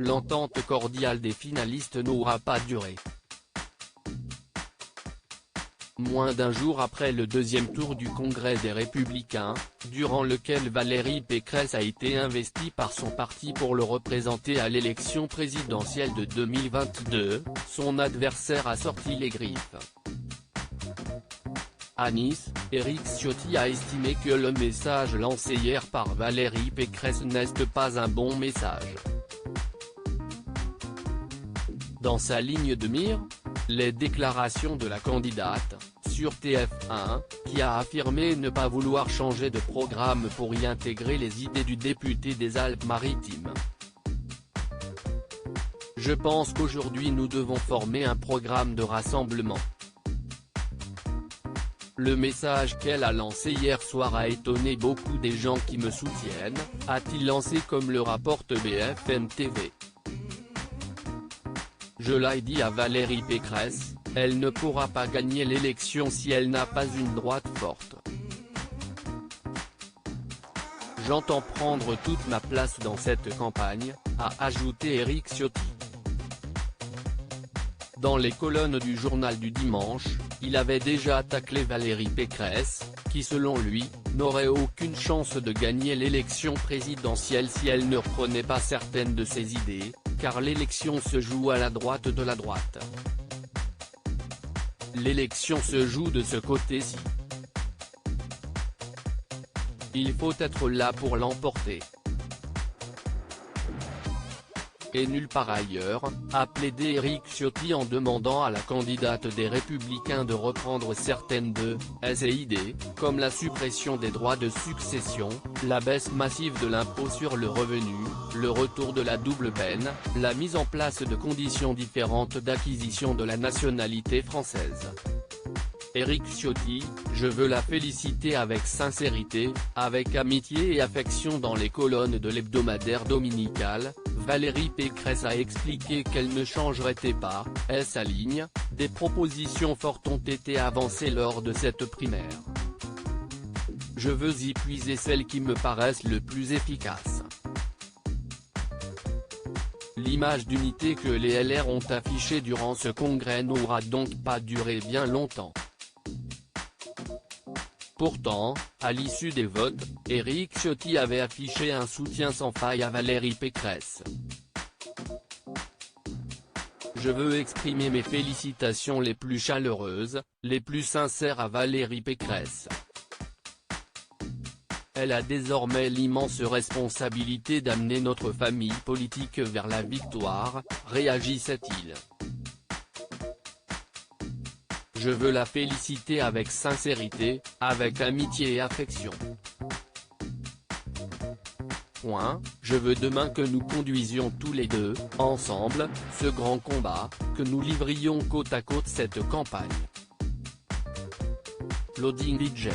L'entente cordiale des finalistes n'aura pas duré. Moins d'un jour après le deuxième tour du Congrès des Républicains, durant lequel Valérie Pécresse a été investie par son parti pour le représenter à l'élection présidentielle de 2022, son adversaire a sorti les griffes. À Nice, Éric Ciotti a estimé que le message lancé hier par Valérie Pécresse n'est pas un bon message. Dans sa ligne de mire, les déclarations de la candidate, sur TF1, qui a affirmé ne pas vouloir changer de programme pour y intégrer les idées du député des Alpes-Maritimes. Je pense qu'aujourd'hui nous devons former un programme de rassemblement. Le message qu'elle a lancé hier soir a étonné beaucoup des gens qui me soutiennent, a-t-il lancé comme le rapporte BFM TV. Je l'ai dit à Valérie Pécresse, elle ne pourra pas gagner l'élection si elle n'a pas une droite forte. J'entends prendre toute ma place dans cette campagne, a ajouté Éric Ciotti. Dans les colonnes du journal du dimanche, il avait déjà taclé Valérie Pécresse, qui selon lui, n'aurait aucune chance de gagner l'élection présidentielle si elle ne reprenait pas certaines de ses idées, car l'élection se joue à la droite de la droite. L'élection se joue de ce côté-ci. Il faut être là pour l'emporter. Et nulle part ailleurs, a plaidé Éric Ciotti en demandant à la candidate des Républicains de reprendre certaines de ses idées, comme la suppression des droits de succession, la baisse massive de l'impôt sur le revenu, le retour de la double peine, la mise en place de conditions différentes d'acquisition de la nationalité française. Éric Ciotti, je veux la féliciter avec sincérité, avec amitié et affection. Dans les colonnes de l'hebdomadaire dominical, Valérie Pécresse a expliqué qu'elle ne changerait pas sa ligne, des propositions fortes ont été avancées lors de cette primaire. Je veux y puiser celles qui me paraissent le plus efficaces. L'image d'unité que les LR ont affichée durant ce congrès n'aura donc pas duré bien longtemps. Pourtant, à l'issue des votes, Éric Ciotti avait affiché un soutien sans faille à Valérie Pécresse. Je veux exprimer mes félicitations les plus chaleureuses, les plus sincères à Valérie Pécresse. Elle a désormais l'immense responsabilité d'amener notre famille politique vers la victoire, réagissait-il. Je veux la féliciter avec sincérité, avec amitié et affection. Je veux demain que nous conduisions tous les deux, ensemble, ce grand combat, que nous livrions côte à côte cette campagne. Loading DJ.